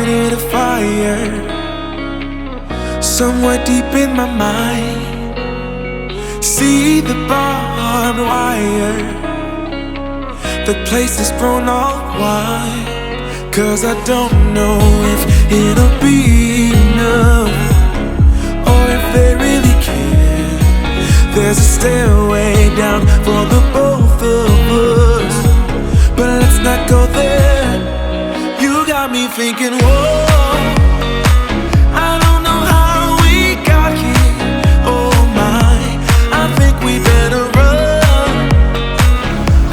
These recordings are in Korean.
started a fire somewhere deep in my mind. See the barbed wire, the place is grown all wide. 'Cause I don't know if it'll be enough, or if they really care. There's a stairway down for the both of us, but let's not go there. You got me thinking, whoa, I don't know how we got here. Oh my, I think we better run.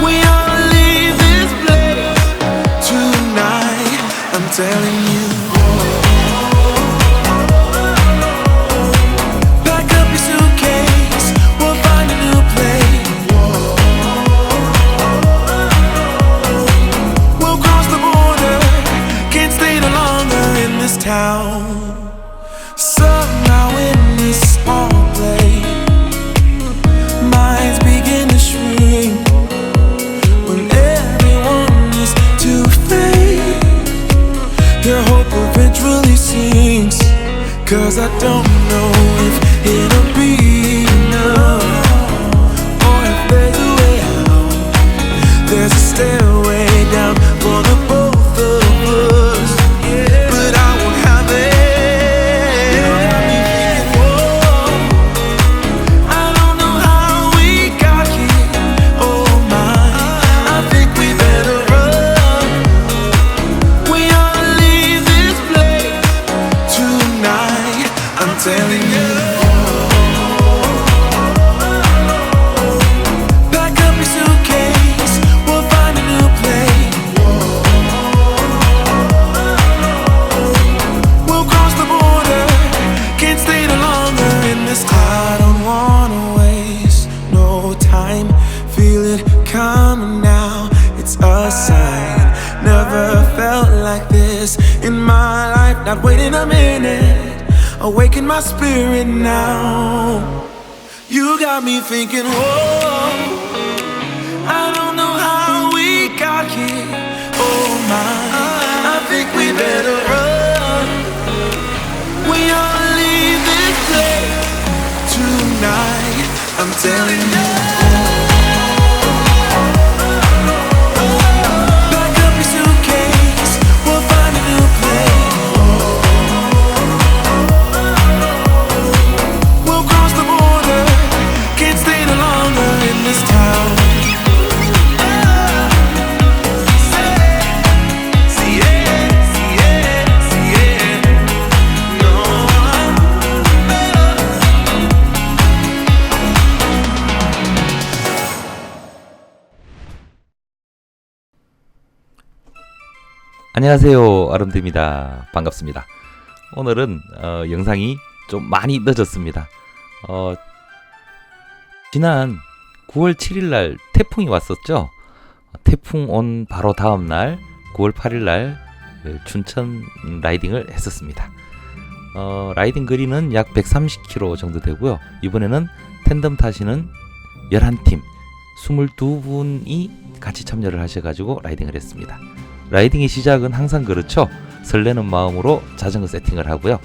We ought to leave this place tonight, I'm telling you. Pack up your suitcase, we'll find a new place. We'll cross the border, can't stay no longer in this town. Somehow in this small place, minds begin to shrink when everyone is too fake. Your hope eventually sinks, 'cause I don't know if it'll be enough, or if there's a way out. There's a stairway down for the both of us, but I won't have it. You got me thinking, whoa, I don't know how we got here. Oh my, I think we better run. We ought to leave this place tonight, I'm telling you. Pack up your suitcase, we'll find a new place. We'll cross the border, can't stay no longer in this town. I don't wanna waste no time, feel it coming now, it's a sign. Never felt like this in my life, not waiting a minute, awaken my spirit now. You got me thinking, whoa, I don't know how we got here. Oh my, I think we better run. We ought to leave this place tonight, I'm telling you. Pack up your suitcase, we'll find a new place. We'll cross the border, can't stay no longer in this town. See it, see it, see it. No. 안녕하세요, 아름드입니다. 반갑습니다. 오늘은 영상이 좀 많이 늦었습니다. 지난 9월 7일날 태풍이 왔었죠. 태풍 온 바로 다음날 9월 8일날 춘천 라이딩을 했었습니다. 라이딩 거리는 약 130km 정도 되고요. 이번에는 텐덤 타시는 11팀 22분이 같이 참여를 하셔가지고 라이딩을 했습니다. 라이딩의 시작은 항상 그렇죠. 설레는 마음으로 자전거 세팅을 하고요.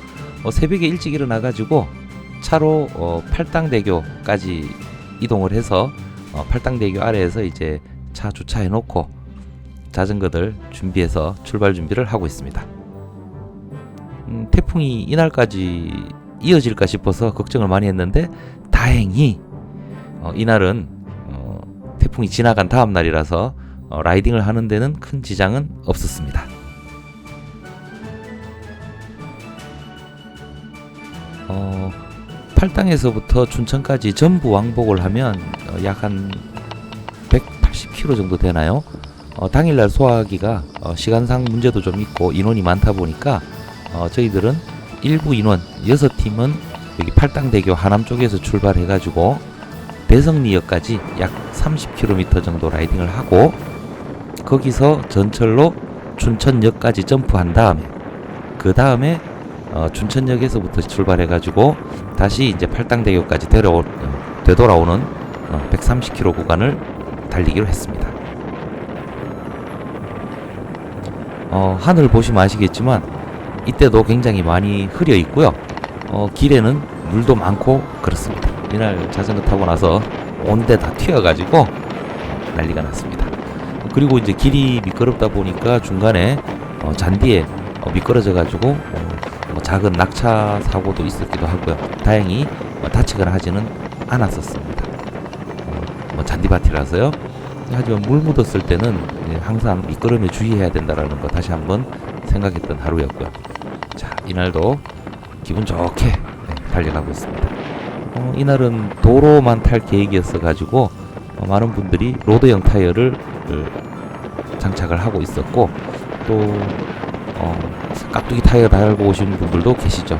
새벽에 일찍 일어나가지고 차로 팔당대교까지 이동을 해서 팔당대교 아래에서 이제 차 주차해 놓고 자전거들 준비해서 출발 준비를 하고 있습니다. 태풍이 이날까지 이어질까 싶어서 걱정을 많이 했는데 다행히 이날은 태풍이 지나간 다음 날이라서 라이딩을 하는 데는 큰 지장은 없었습니다. 팔당에서부터 춘천까지 전부 왕복을 하면 약 한 180km 정도 되나요? 당일날 소화하기가 시간상 문제도 좀 있고 인원이 많다 보니까 저희들은 일부 인원 6팀은 여기 팔당대교 하남 쪽에서 출발해가지고 대성리역까지 약 30km 정도 라이딩을 하고 거기서 전철로 춘천역까지 점프한 다음에 그 다음에 춘천역에서부터 출발해가지고 다시 이제 팔당대교까지 되돌아오는 130km 구간을 달리기로 했습니다. 하늘 보시면 아시겠지만 이때도 굉장히 많이 흐려 있고요. 길에는 물도 많고 그렇습니다. 이날 자전거 타고 나서 온데 다 튀어가지고 난리가 났습니다. 그리고 이제 길이 미끄럽다 보니까 중간에 잔디에 미끄러져가지고 작은 낙차 사고도 있었기도 하고요. 다행히 다치거나 하지는 않았었습니다. 잔디밭이라서요. 하지만 물 묻었을 때는 항상 미끄럼에 주의해야 된다라는 거 다시 한번 생각했던 하루였고요. 자, 이날도 기분 좋게 달려가고 있습니다. 이날은 도로만 탈 계획이었어 가지고 많은 분들이 로드형 타이어를 장착을 하고 있었고, 또 깍두기 타이어 달고 오신 분들도 계시죠.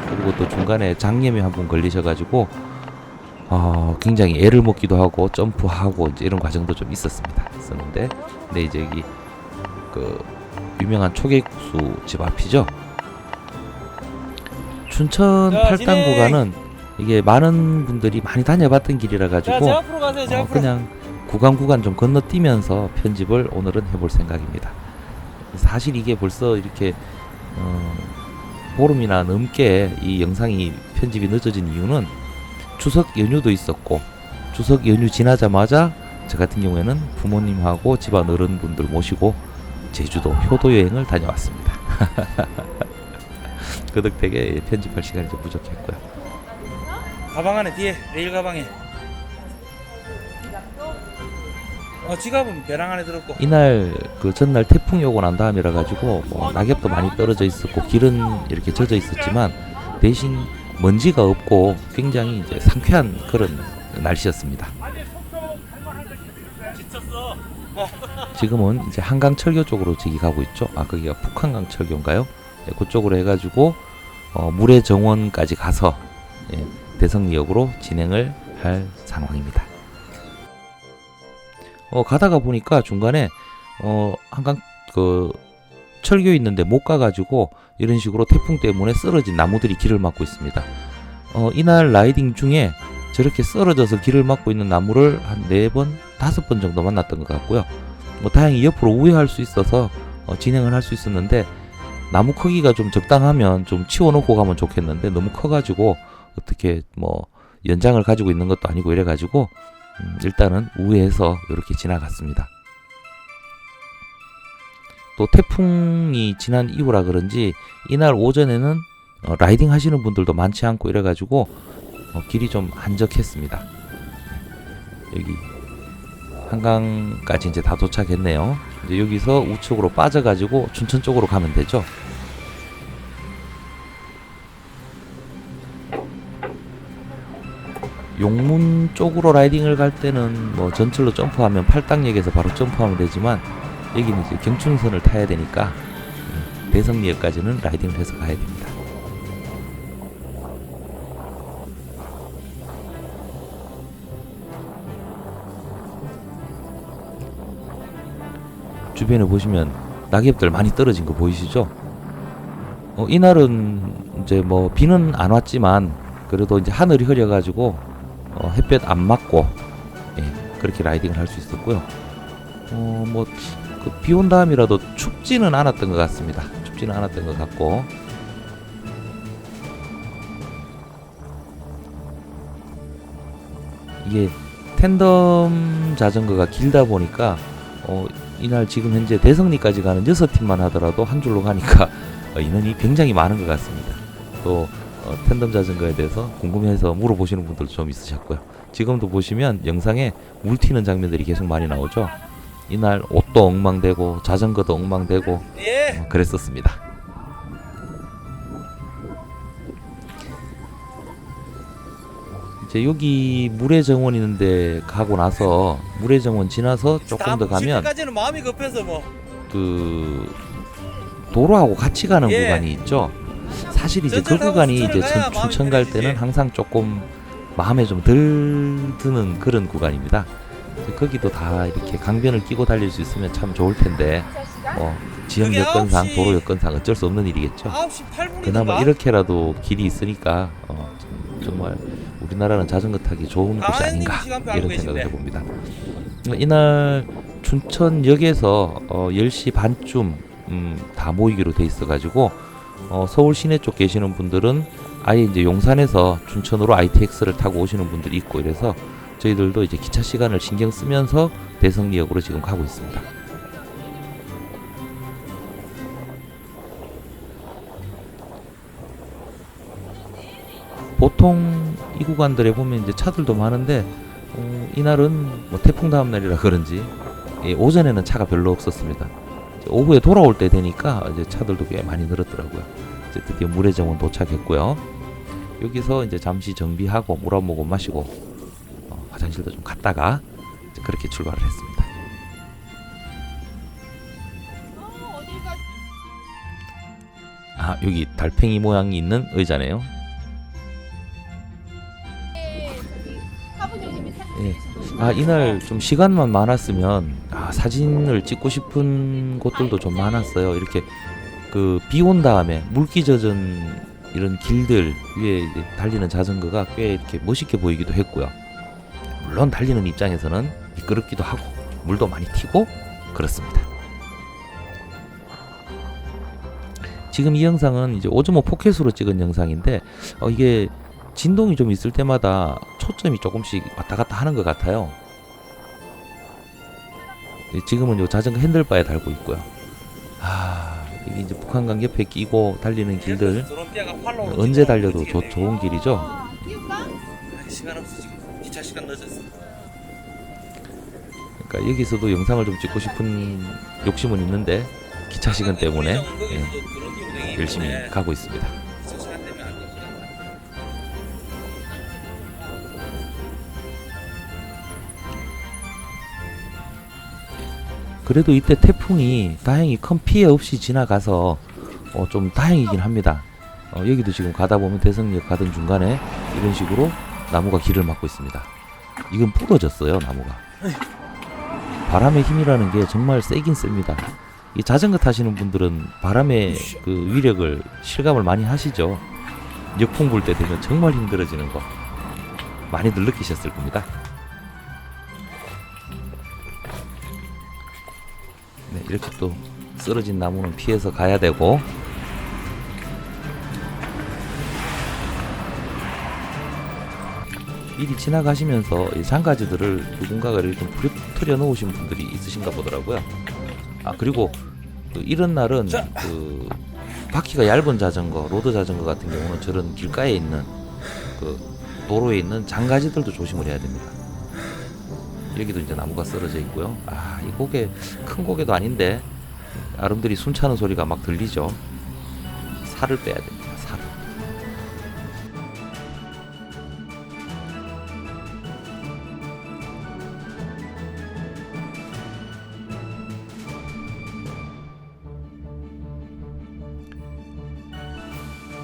그리고 또 중간에 장염에 한 분 걸리셔가지고 굉장히 애를 먹기도 하고 점프하고 이제 이런 과정도 좀 있었는데, 근데 이제 여기 그 유명한 초계국수 집 앞이죠. 춘천 팔당 구간은 이게 많은 분들이 많이 다녀봤던 길이라 가지고 그냥 구간 좀 건너뛰면서 편집을 오늘은 해볼 생각입니다. 사실 이게 벌써 이렇게 보름이나 넘게 이 영상이 편집이 늦어진 이유는 추석 연휴도 있었고, 추석 연휴 지나자마자 저 같은 경우에는 부모님하고 집안 어른분들 모시고 제주도 효도 여행을 다녀왔습니다. 그 덕택에 편집할 시간이 좀 부족했고요. 가방 안에 뒤에 레일 가방에 지갑은 배낭 안에 들었고. 이날 그 전날 태풍이 오고 난 다음이라 가지고 낙엽도 많이 떨어져 있었고 길은 이렇게 젖어 있었지만 대신 먼지가 없고 굉장히 이제 상쾌한 그런 날씨였습니다. 지금은 이제 한강철교 쪽으로 저기 가고 있죠. 거기가 북한강철교인가요? 네, 그쪽으로 해가지고 물의 정원까지 가서 대성리역으로 진행을 할 상황입니다. 가다가 보니까 중간에 한강 그 철교 있는데 못 가가지고 이런 식으로 태풍 때문에 쓰러진 나무들이 길을 막고 있습니다. 이날 라이딩 중에 저렇게 쓰러져서 길을 막고 있는 나무를 한 4번, 5번 정도 만났던 것 같고요. 다행히 옆으로 우회할 수 있어서 진행을 할 수 있었는데, 나무 크기가 좀 적당하면 좀 치워놓고 가면 좋겠는데 너무 커가지고 어떻게 연장을 가지고 있는 것도 아니고 이래가지고 일단은 우회해서 이렇게 지나갔습니다. 또 태풍이 지난 이후라 그런지 이날 오전에는 라이딩 하시는 분들도 많지 않고 이래가지고 길이 좀 한적했습니다. 여기 한강까지 이제 다 도착했네요. 이제 여기서 우측으로 빠져가지고 춘천 쪽으로 가면 되죠. 용문 쪽으로 라이딩을 갈 때는 전철로 점프하면 팔당역에서 바로 점프하면 되지만, 여기는 이제 경춘선을 타야 되니까 대성리역까지는 라이딩을 해서 가야 됩니다. 주변에 보시면 낙엽들 많이 떨어진 거 보이시죠? 이날은 이제 비는 안 왔지만 그래도 이제 하늘이 흐려가지고 햇볕 안 맞고 그렇게 라이딩을 할 수 있었고요. 비 온 다음이라도 춥지는 않았던 것 같습니다. 춥지는 않았던 것 같고, 이게 텐덤 자전거가 길다 보니까 이날 지금 현재 대성리까지 가는 6팀만 하더라도 한 줄로 가니까 인원이 굉장히 많은 것 같습니다. 또 텐덤 자전거에 대해서 궁금해서 물어보시는 분들도 좀 있으셨고요. 지금도 보시면 영상에 물 튀는 장면들이 계속 많이 나오죠. 이날 옷도 엉망되고 자전거도 엉망되고 그랬었습니다. 이제 여기 물의 정원 있는데 가고 나서 물의 정원 지나서 조금 더 가면 마음이 급해서 그 도로하고 같이 가는 구간이 있죠. 사실 이제 그 구간이 이제 춘천 갈 때는 항상 조금 마음에 좀 덜 드는 그런 구간입니다. 거기도 다 이렇게 강변을 끼고 달릴 수 있으면 참 좋을 텐데 지역 여건상 도로 여건상 어쩔 수 없는 일이겠죠. 그나마 이렇게라도 길이 있으니까 정말 우리나라는 자전거 타기 좋은 곳이 아닌가 이런 생각을 해봅니다. 이날 춘천역에서 10시 반쯤 다 모이기로 돼 있어가지고 서울 시내 쪽 계시는 분들은 아예 이제 용산에서 춘천으로 ITX를 타고 오시는 분들이 있고 이래서 저희들도 이제 기차 시간을 신경 쓰면서 대성리역으로 지금 가고 있습니다. 보통 이 구간들에 보면 이제 차들도 많은데 이날은 뭐 태풍 다음 날이라 그런지 오전에는 차가 별로 없었습니다. 이제 오후에 돌아올 때 되니까 이제 차들도 꽤 많이 늘었더라고요. 이제 드디어 물회정원 도착했고요. 여기서 이제 잠시 정비하고 물 한 모금 마시고 화장실도 좀 갔다가 이제 그렇게 출발을 했습니다. 아, 여기 달팽이 모양이 있는 의자네요. 예. 아, 이날 좀 시간만 많았으면 사진을 찍고 싶은 곳들도 좀 많았어요. 이렇게 그 비 온 다음에 물기 젖은 이런 길들 위에 이제 달리는 자전거가 꽤 이렇게 멋있게 보이기도 했고요. 물론 달리는 입장에서는 미끄럽기도 하고 물도 많이 튀고 그렇습니다. 지금 이 영상은 이제 오즈모 포켓으로 찍은 영상인데 이게 진동이 좀 있을 때마다 초점이 조금씩 왔다 갔다 하는 것 같아요. 지금은 요 자전거 핸들바에 달고 있고요. 이게 이제 북한강 옆에 끼고 달리는 길들 언제 달려도 좋은 길이죠. 시간 없어 지금. 기차 시간 늦었어. 그러니까 여기서도 영상을 좀 찍고 싶은 욕심은 있는데 기차 시간 때문에 열심히 가고 있습니다. 기차 시간 때문에 안 돼. 그래도 이때 태풍이 다행히 큰 피해 없이 지나가서 좀 다행이긴 합니다. 여기도 지금 가다 보면 대성리역 가던 중간에 이런 식으로 나무가 길을 막고 있습니다. 이건 부러졌어요, 나무가. 바람의 힘이라는 게 정말 세긴 셉니다. 이 자전거 타시는 분들은 바람의 그 위력을 실감을 많이 하시죠. 역풍 불 때 되면 정말 힘들어지는 거 많이들 느끼셨을 겁니다. 네, 이렇게 또 쓰러진 나무는 피해서 가야 되고 미리 지나가시면서 이 장가지들을 누군가가 이렇게 좀 부러뜨려 놓으신 분들이 있으신가 보더라고요. 그리고 이런 날은 그 바퀴가 얇은 자전거, 로드 자전거 같은 경우는 저런 길가에 있는 그 도로에 있는 장가지들도 조심을 해야 됩니다. 여기도 이제 나무가 쓰러져 있고요. 이 고개 큰 고개도 아닌데 아름들이 숨차는 소리가 막 들리죠. 살을 빼야 됩니다. 살을.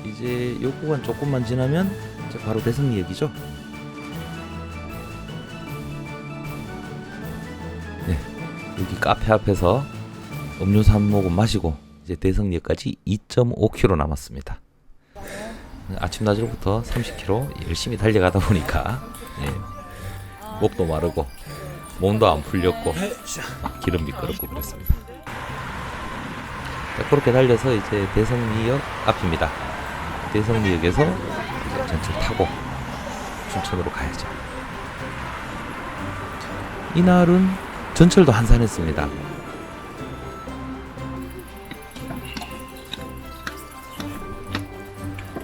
이제 요 구간 조금만 지나면 이제 바로 대성리역이죠. 네, 여기 카페 앞에서 음료수 한 모금 마시고 이제 대성리역까지 2.5km 남았습니다. 아침 낮으로부터 30km 열심히 달려가다 보니까 목도 마르고 몸도 안 풀렸고 기름 미끄럽고 그랬습니다. 자, 그렇게 달려서 이제 대성리역 앞입니다. 대성리역에서 이제 전철 타고 춘천으로 가야죠. 이날은 전철도 한산했습니다.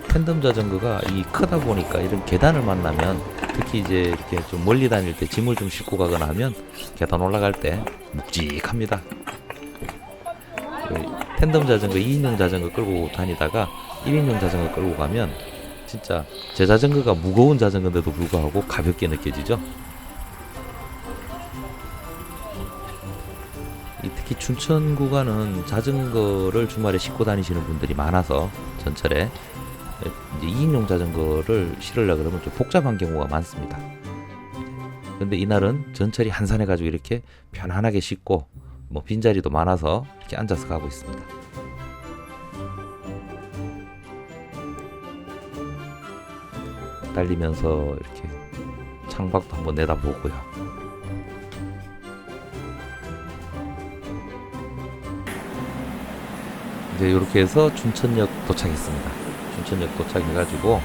팬덤 자전거가 이 크다 보니까 이런 계단을 만나면 특히 이제 이렇게 좀 멀리 다닐 때 짐을 좀 싣고 가거나 하면 계단 올라갈 때 묵직합니다. 팬덤 자전거 2인용 자전거 끌고 다니다가 1인용 자전거 끌고 가면 진짜 제 자전거가 무거운 자전거인데도 불구하고 가볍게 느껴지죠. 특히 춘천 구간은 자전거를 주말에 싣고 다니시는 분들이 많아서 전철에 이제 2인용 자전거를 실으려고 그러면 좀 복잡한 경우가 많습니다. 근데 이날은 전철이 한산해가지고 이렇게 편안하게 싣고 뭐 빈자리도 많아서 이렇게 앉아서 가고 있습니다. 달리면서 이렇게 창밖도 한번 내다보고요. 이제 이렇게 해서 춘천역 도착했습니다. 춘천역 도착해가지고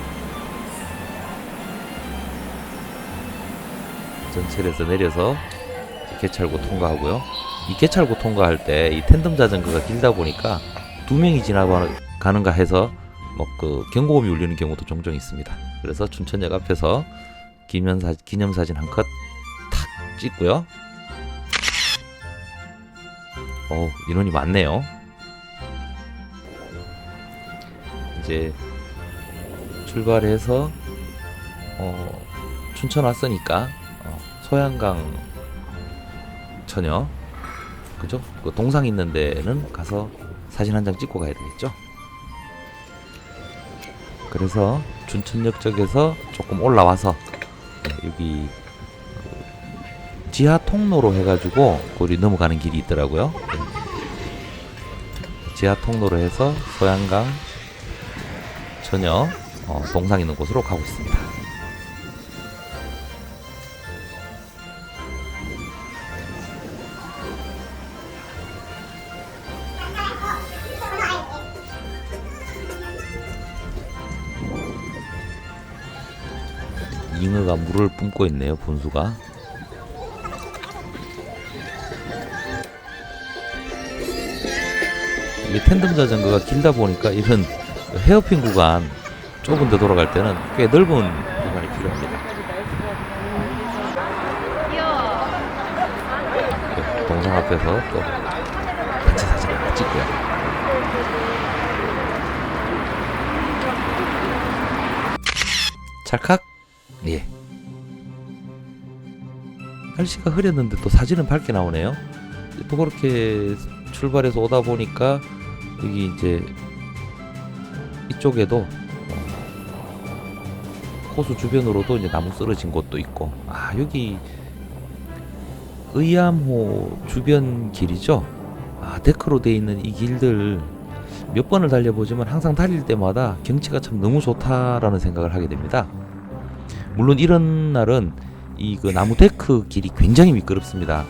전철에서 내려서 개찰구 통과하고요. 이 개찰구 통과할 때 이 텐덤 자전거가 길다 보니까 2명이 지나가는가 해서 뭐 그 경고음이 울리는 경우도 종종 있습니다. 그래서 춘천역 앞에서 기념사진 한 컷 탁 찍고요. 인원이 많네요. 이제 출발해서 춘천 왔으니까 소양강 처녀, 그죠? 그 동상 있는 데는 가서 사진 한 장 찍고 가야 되겠죠? 그래서 춘천역 쪽에서 조금 올라와서 여기 지하 통로로 해가지고 거기 넘어가는 길이 있더라고요. 지하 통로로 해서 소양강 처녀 동상 있는 곳으로 가고 있습니다. 잉어가 물을 뿜고 있네요. 분수가. 이게 텐덤 자전거가 길다 보니까 이런 헤어핀 구간 좁은 데 돌아갈 때는 꽤 넓은 구간이 필요합니다. 동상 앞에서 또 단체 사진을 하나 찍고요. 찰칵. 예. 날씨가 흐렸는데 또 사진은 밝게 나오네요. 또 그렇게 출발해서 오다 보니까 여기 이제 이쪽에도 호수 주변으로도 이제 나무 쓰러진 곳도 있고, 여기 의암호 주변 길이죠. 데크로 되어 있는 이 길들 몇 번을 달려보지만 항상 달릴 때마다 경치가 참 너무 좋다라는 생각을 하게 됩니다. 물론 이런 날은 이 그 나무 데크 길이 굉장히 미끄럽습니다.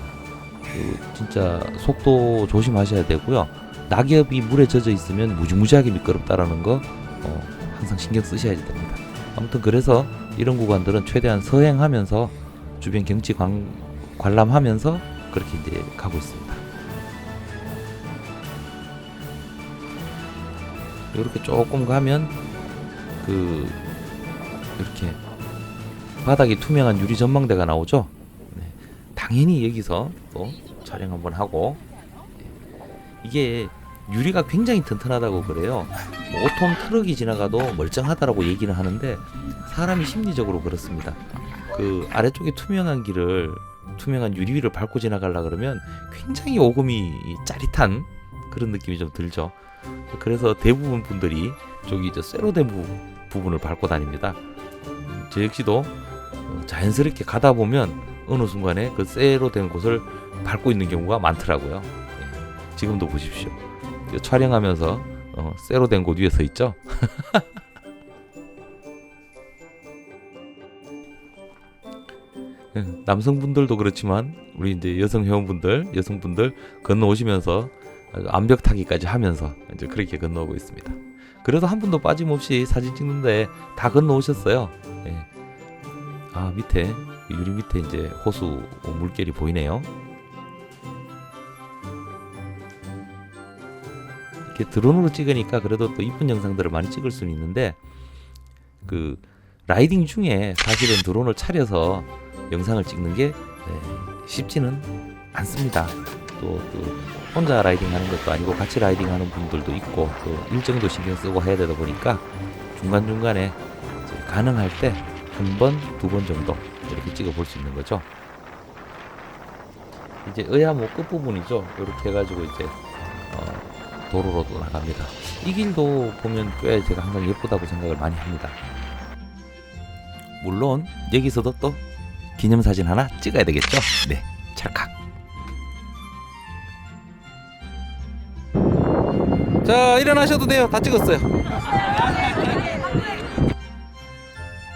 진짜 속도 조심하셔야 되고요. 낙엽이 물에 젖어 있으면 무지무지하게 미끄럽다라는 거 항상 신경 쓰셔야 됩니다. 아무튼 그래서 이런 구간들은 최대한 서행하면서 주변 경치 관람하면서 그렇게 이제 가고 있습니다. 이렇게 조금 가면 이렇게 바닥이 투명한 유리 전망대가 나오죠. 당연히 여기서 또 촬영 한번 하고, 이게 유리가 굉장히 튼튼하다고 그래요. 5톤 트럭이 지나가도 멀쩡하다라고 얘기는 하는데 사람이 심리적으로 그렇습니다. 그 아래쪽에 투명한 유리 위를 밟고 지나가려 그러면 굉장히 오금이 짜릿한 그런 느낌이 좀 들죠. 그래서 대부분 분들이 저기 쇠로된 부분을 밟고 다닙니다. 저 역시도 자연스럽게 가다 보면 어느 순간에 그 쇠로 된 곳을 밟고 있는 경우가 많더라고요. 지금도 보십시오. 촬영하면서 쇠로 된 곳 위에 서 있죠. 남성분들도 그렇지만 우리 이제 여성분들 건너오시면서 암벽 타기까지 하면서 이제 그렇게 건너오고 있습니다. 그래도 한 분도 빠짐없이 사진 찍는데 다 건너오셨어요. 밑에 유리 밑에 이제 호수 물결이 보이네요. 이렇게 드론으로 찍으니까 그래도 또 이쁜 영상들을 많이 찍을 수는 있는데, 그 라이딩 중에 사실은 드론을 차려서 영상을 찍는 게 쉽지는 않습니다. 또 혼자 라이딩 하는 것도 아니고 같이 라이딩 하는 분들도 있고 또 일정도 신경 쓰고 해야 되다 보니까 중간중간에 가능할 때 한 번, 두 번 정도 이렇게 찍어 볼 수 있는 거죠. 이제 의암호 끝부분이죠. 이렇게 해가지고 이제 도로로도 나갑니다. 이 길도 보면 꽤 제가 항상 예쁘다고 생각을 많이 합니다. 물론 여기서도 또 기념사진 하나 찍어야 되겠죠. 네, 찰칵. 자, 일어나셔도 돼요. 다 찍었어요.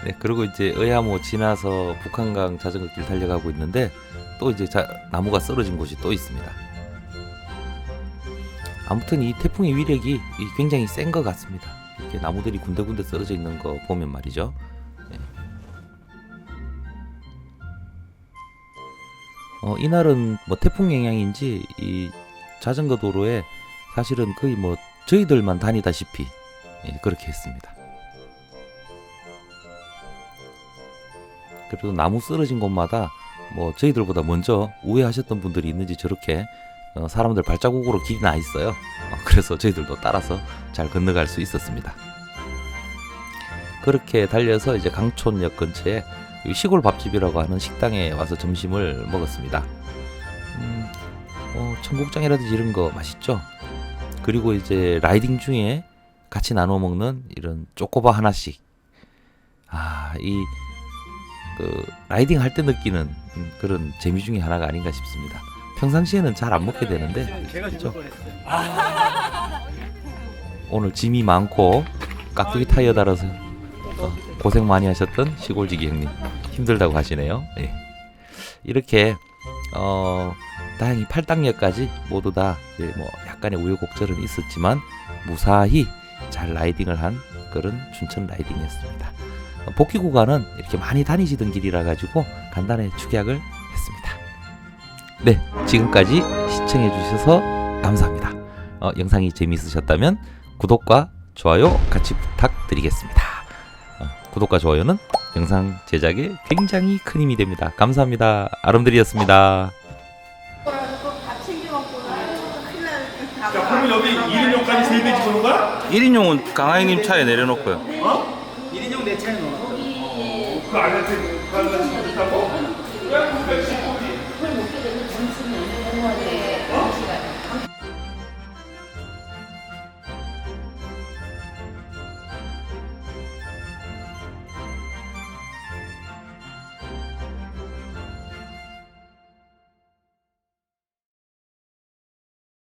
네, 그리고 이제 의암호 지나서 북한강 자전거길 달려가고 있는데 또 이제 나무가 쓰러진 곳이 또 있습니다. 아무튼 이 태풍의 위력이 굉장히 센 것 같습니다. 이렇게 나무들이 군데군데 쓰러져 있는 거 보면 말이죠. 예. 이날은 뭐 태풍 영향인지 이 자전거 도로에 사실은 거의 뭐 저희들만 다니다시피 그렇게 했습니다. 그래도 나무 쓰러진 곳마다 뭐 저희들보다 먼저 우회하셨던 분들이 있는지 저렇게 사람들 발자국으로 길이 나 있어요. 그래서 저희들도 따라서 잘 건너갈 수 있었습니다. 그렇게 달려서 이제 강촌역 근처에 시골 밥집이라고 하는 식당에 와서 점심을 먹었습니다. 청국장이라든지 이런 거 맛있죠. 그리고 이제 라이딩 중에 같이 나눠 먹는 이런 쪼꼬바 하나씩. 라이딩 할 때 느끼는 그런 재미 중에 하나가 아닌가 싶습니다. 평상시에는 잘 안 먹게 되는데 그렇죠? 오늘 짐이 많고 깍두기 타이어 달아서 고생 많이 하셨던 시골지기 형님 힘들다고 하시네요. 예. 이렇게 다행히 팔당역까지 모두 다 뭐 약간의 우여곡절은 있었지만 무사히 잘 라이딩을 한 그런 춘천 라이딩이었습니다. 복귀 구간은 이렇게 많이 다니시던 길이라 가지고 간단히 축약을 했습니다. 네, 지금까지 시청해 주셔서 감사합니다. 영상이 재미있으셨다면 구독과 좋아요 같이 부탁드리겠습니다. 구독과 좋아요는 영상 제작에 굉장히 큰 힘이 됩니다. 감사합니다. 아름드리였습니다. 자, 그러면 여기 1인용까지 3배 집어넣은 거야? 1인용은 강하이님 차에 내려놓고요. 어? 1인용 내 차에 넣어. 그 안에 그 집어넣다고?